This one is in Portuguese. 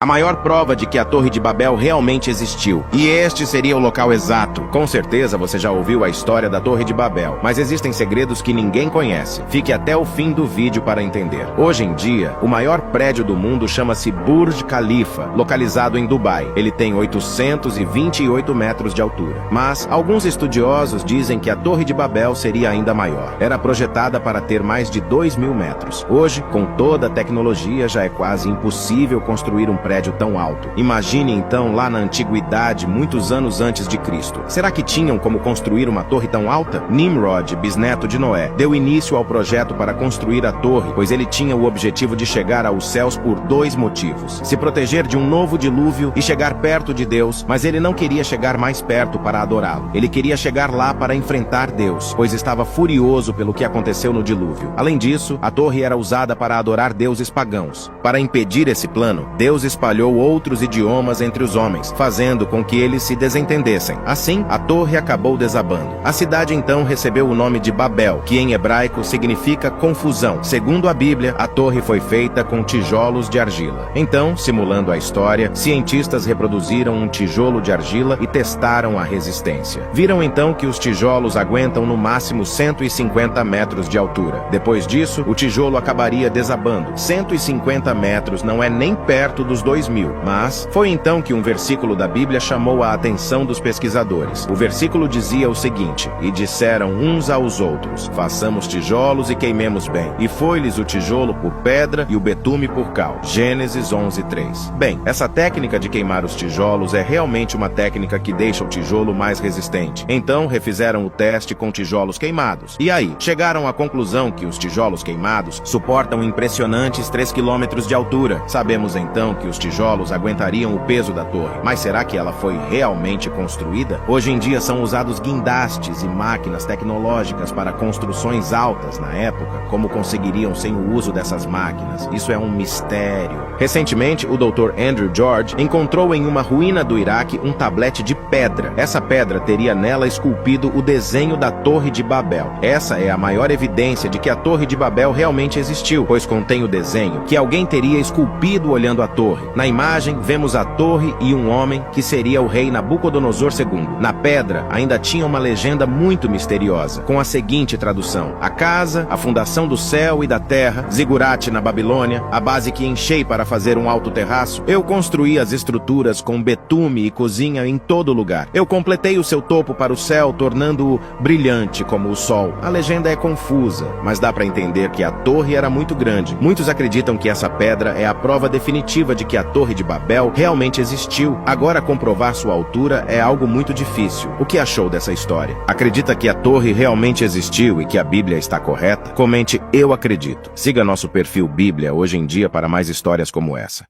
maior prova de que a Torre de Babel realmente existiu. E este seria o local exato. Com certeza você já ouviu a história da Torre de Babel, mas existem segredos que ninguém conhece. Fique até o fim do vídeo para entender. Hoje em dia, o maior prédio do mundo chama-se Burj Khalifa, localizado em Dubai. Ele tem 828 metros de altura. Mas alguns estudiosos dizem que a Torre de Babel seria ainda maior. Era projetada para ter mais de 2.000 metros. Hoje, com toda a tecnologia, já é quase impossível construir um prédio tão alto. Imagine então lá na antiguidade, muitos anos antes de Cristo. Será que tinham como construir uma torre tão alta? Nimrod, bisneto de Noé, deu início ao projeto para construir a torre, pois ele tinha o objetivo de chegar aos céus por 2 motivos: se proteger de um novo dilúvio e chegar perto de Deus, mas ele não queria chegar mais perto para adorá-lo. Ele queria chegar lá para enfrentar Deus, pois estava furioso pelo que aconteceu no dilúvio. Além disso, a torre era usada para adorar deuses pagãos. Para impedir esse plano, Deus espalhou outros idiomas entre os homens, fazendo com que eles se desentendessem. Assim, a torre acabou desabando. A cidade então recebeu o nome de Babel, que em hebraico significa confusão. Segundo a Bíblia, a torre foi feita com tijolos de argila. Então, simulando a história, cientistas reproduziram um tijolo de argila e testaram a resistência. Viram então que os tijolos aguentam no máximo 150 metros de altura. Depois disso, o tijolo acabaria desabando. 150 metros não é nem perto dos 2.000, mas foi então que um versículo da Bíblia chamou a atenção dos pesquisadores. O versículo dizia o seguinte: "E disseram uns aos outros, façamos tijolos e queimemos bem. E foi-lhes o tijolo por pedra e o betume por cal." Gênesis 11:3. Bem, essa técnica de queimar os tijolos é realmente uma técnica que deixa o tijolo mais resistente. Então, refizeram o teste com tijolos queimados. E aí, chegaram à conclusão que os tijolos queimados suportam impressionantes 3 quilômetros de altura. Sabemos então que os tijolos aguentariam o peso da torre. Mas será que ela foi realmente construída? Hoje em dia são usados guindastes e máquinas tecnológicas para construções altas. Na época, como conseguiriam sem o uso dessas máquinas? Isso é um mistério. Recentemente, o Dr. Andrew George encontrou em uma ruína do Iraque um tablete de pedra. Essa pedra teria nela esculpido o desenho da Torre de Babel. Essa é a maior evidência de que a Torre de Babel realmente existiu, pois contém o desenho que alguém teria esculpido olhando a torre. Na imagem, vemos a torre e um homem que seria o rei Nabucodonosor II. Na pedra, ainda tinha uma legenda muito misteriosa, com a seguinte tradução: "A casa, a fundação do céu e da terra, Zigurate na Babilônia, a base que enchei para fazer um alto terraço. Eu construí as estruturas com betume e cozinha em todo lugar. Eu completei o seu topo para o céu, tornando-o brilhante como o sol." A legenda é confusa, mas dá para entender que a torre era muito grande. Muitos acreditam que essa pedra é a prova definitiva de que a Torre de Babel realmente existiu. Agora, comprovar sua altura é algo muito difícil. O que achou dessa história? Acredita que a torre realmente existiu e que a Bíblia está correta? Comente "Eu acredito". Siga nosso perfil Bíblia Hoje em Dia para mais histórias como essa.